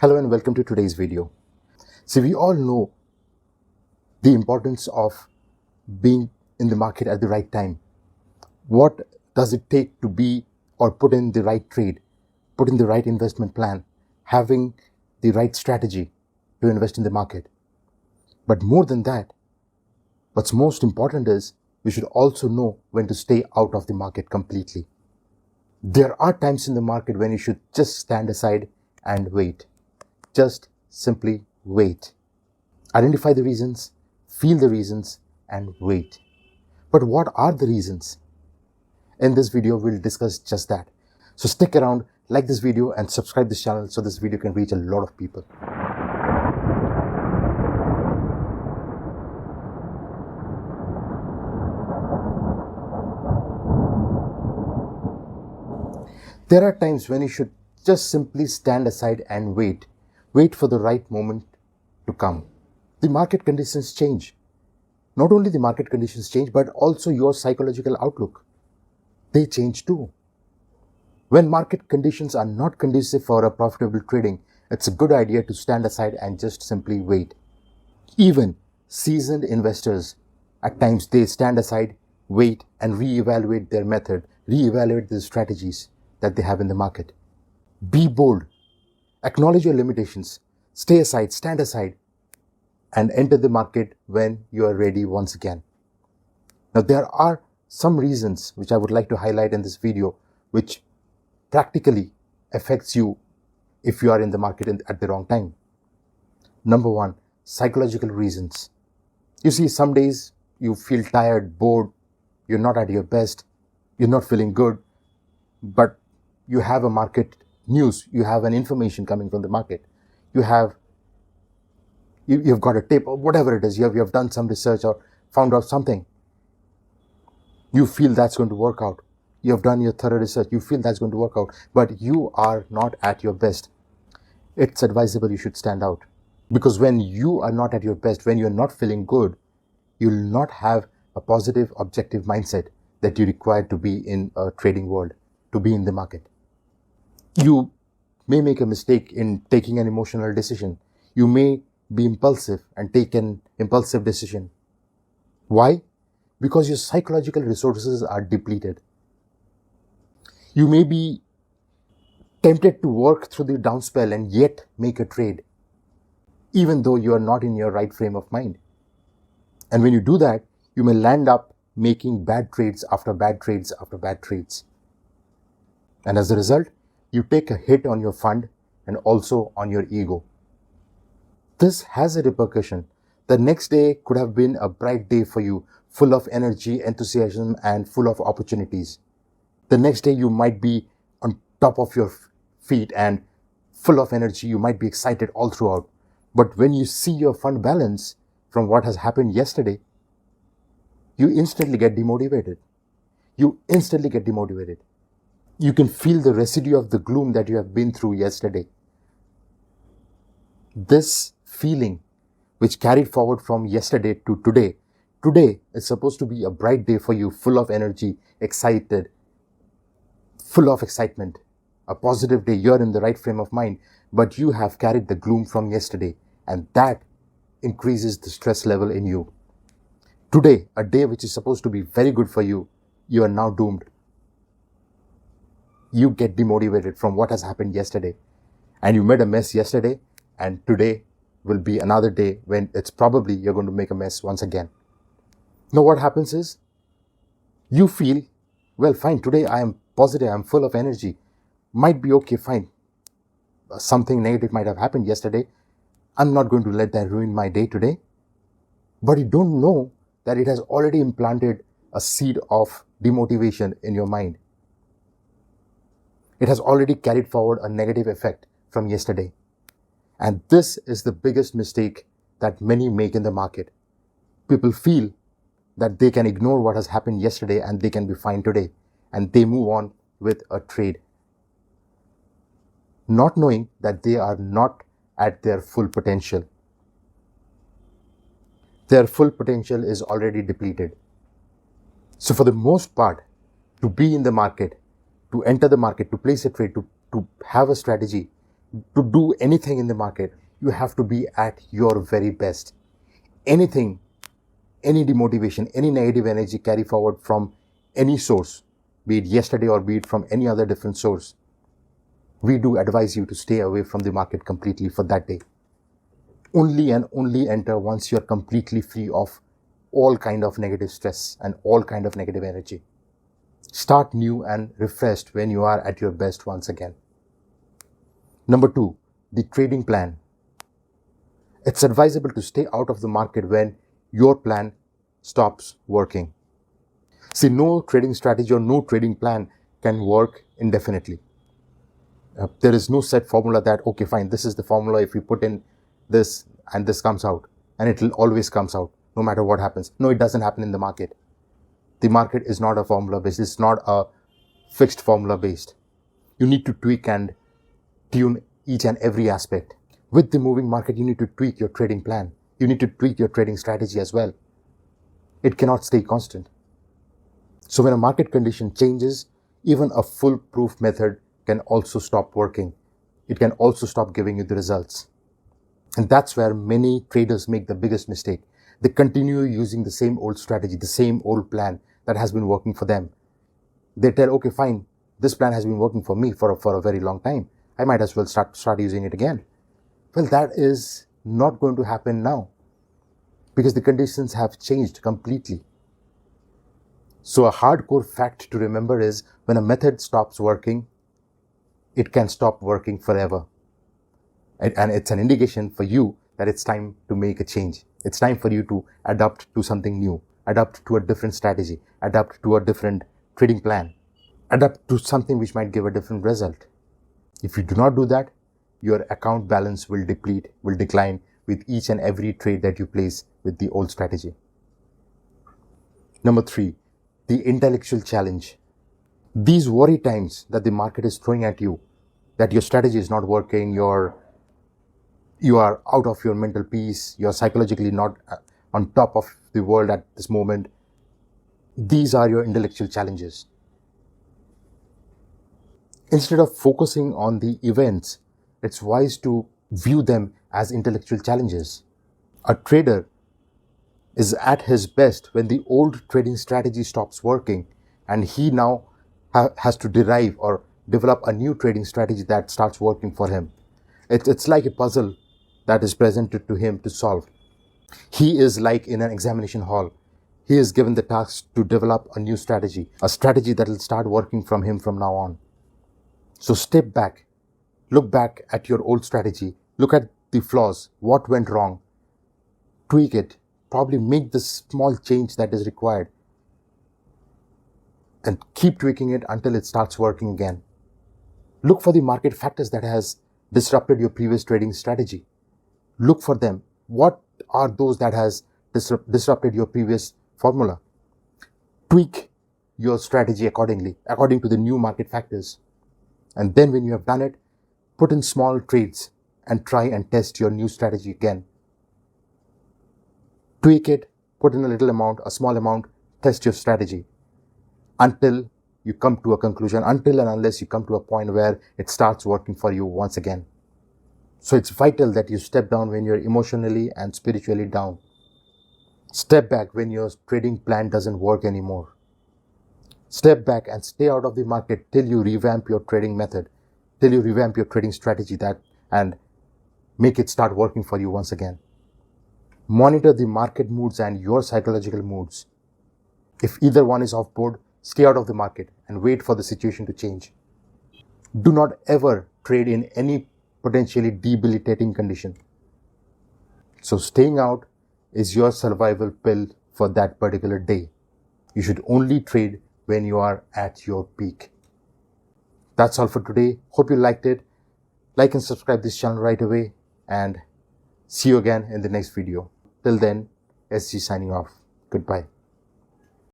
Hello and welcome to today's video. See, we all know the importance of being in the market at the right time. What does it take to be or put in the right trade, put in the right investment plan, having the right strategy to invest in the market? But more than that, what's most important is we should also know when to stay out of the market completely. There are times in the market when you should just stand aside and wait. Just simply wait. Identify the reasons, feel the reasons, and wait. But what are the reasons? In this video, we'll discuss just that. So stick around, like this video, and subscribe this channel so this video can reach a lot of people. There are times when you should just simply stand aside and wait. Wait for the right moment to come. The market conditions change. Not only the market conditions change, but also your psychological outlook. They change too. When market conditions are not conducive for a profitable trading, it's a good idea to stand aside and just simply wait. Even seasoned investors, at times they stand aside, wait, and reevaluate their method, reevaluate the strategies that they have in the market. Be bold. Acknowledge your limitations. Stay aside, stand aside, and enter the market when you are ready once again. Now, there are some reasons which I would like to highlight in this video, which practically affects you if you are in the market at the wrong time. Number one, psychological reasons. You see, some days you feel tired, bored, you're not at your best, you're not feeling good, but you have a market news, you have an information coming from the market, you've got a tip or whatever it is, you have done some research or found out something. You feel that's going to work out. You have done your thorough research, you feel that's going to work out, but you are not at your best. It's advisable you should stand out, because when you are not at your best, when you're not feeling good, you'll not have a positive, objective mindset that you require to be in a trading world, to be in the market. You may make a mistake in taking an emotional decision. You may be impulsive and take an impulsive decision. Why? Because your psychological resources are depleted. You may be tempted to work through the downspell and yet make a trade, even though you are not in your right frame of mind. And when you do that, you may land up making bad trades after bad trades after bad trades. And as a result, you take a hit on your fund and also on your ego. This has a repercussion. The next day could have been a bright day for you, full of energy, enthusiasm, and full of opportunities. The next day you might be on top of your feet and full of energy. You might be excited all throughout. But when you see your fund balance from what has happened yesterday, you instantly get demotivated. You can feel the residue of the gloom that you have been through yesterday. This feeling, which carried forward from yesterday to today is supposed to be a bright day for you, full of energy, excited, full of excitement, a positive day. You're in the right frame of mind, but you have carried the gloom from yesterday, and that increases the stress level in you. Today, a day which is supposed to be very good for you, you are now doomed. You get demotivated from what has happened yesterday, and you made a mess yesterday, and today will be another day when it's probably you're going to make a mess once again. Now what happens is, you feel, well, fine, today I am positive, I'm full of energy, might be okay, fine. Something negative might have happened yesterday. I'm not going to let that ruin my day today. But you don't know that it has already implanted a seed of demotivation in your mind. It has already carried forward a negative effect from yesterday. And this is the biggest mistake that many make in the market. People feel that they can ignore what has happened yesterday and they can be fine today. And they move on with a trade, not knowing that they are not at their full potential. Their full potential is already depleted. So for the most part, to be in the market, to enter the market, to place a trade, to have a strategy, To do anything in the market, you have to be at your very best. Anything, any demotivation, any negative energy carry forward from any source, be it yesterday or be it from any other different source, we do advise you to stay away from the market completely for that day. Only and only enter once you're completely free of all kind of negative stress and all kind of negative energy. Start new and refreshed when you are at your best once again. Number 2, the trading plan. It's advisable to stay out of the market when your plan stops working. See, no trading strategy or no trading plan can work indefinitely. There is no set formula that, okay, fine, this is the formula. If you put in this and this comes out, and it will always comes out no matter what happens. No, it doesn't happen in the market. The market is not a formula based. It's not a fixed formula based. You need to tweak and tune each and every aspect. With the moving market, you need to tweak your trading plan. You need to tweak your trading strategy as well. It cannot stay constant. So when a market condition changes, even a foolproof method can also stop working. It can also stop giving you the results. And that's where many traders make the biggest mistake. They continue using the same old strategy, the same old plan that has been working for them. They tell, okay, fine, this plan has been working for me for a very long time. I might as well start using it again. Well, that is not going to happen now because the conditions have changed completely. So a hardcore fact to remember is when a method stops working, it can stop working forever. And it's an indication for you that it's time to make a change. It's time for you to adapt to something new, adapt to a different strategy, adapt to a different trading plan, adapt to something which might give a different result. If you do not do that, your account balance will decline with each and every trade that you place with the old strategy. Number 3, the intellectual challenge. These worry times that the market is throwing at you, that your strategy is not working, you are out of your mental peace, you're psychologically not on top of the world at this moment. These are your intellectual challenges. Instead of focusing on the events, it's wise to view them as intellectual challenges. A trader is at his best when the old trading strategy stops working and he now has to derive or develop a new trading strategy that starts working for him. It's like a puzzle that is presented to him to solve. He is like in an examination hall. He is given the task to develop a new strategy, a strategy that will start working from him from now on. So step back, look back at your old strategy, look at the flaws, what went wrong, tweak it, probably make the small change that is required, and keep tweaking it until it starts working again. Look for the market factors that has disrupted your previous trading strategy. Look for them. What are those that has disrupted your previous formula? Tweak your strategy accordingly, according to the new market factors. And then when you have done it, put in small trades and try and test your new strategy again. Tweak it, put in a little amount, a small amount, test your strategy until you come to a conclusion, until and unless you come to a point where it starts working for you once again. So it's vital that you step down when you're emotionally and spiritually down. Step back when your trading plan doesn't work anymore. Step back and stay out of the market till you revamp your trading method, till you revamp your trading strategy and make it start working for you once again. Monitor the market moods and your psychological moods. If either one is off board, stay out of the market and wait for the situation to change. Do not ever trade in any potentially debilitating condition. So staying out is your survival pill for that particular day. You should only trade when you are at your peak. That's all for today. Hope you liked it. Like and subscribe this channel right away and see you again in the next video. Till then, SG signing off. Goodbye.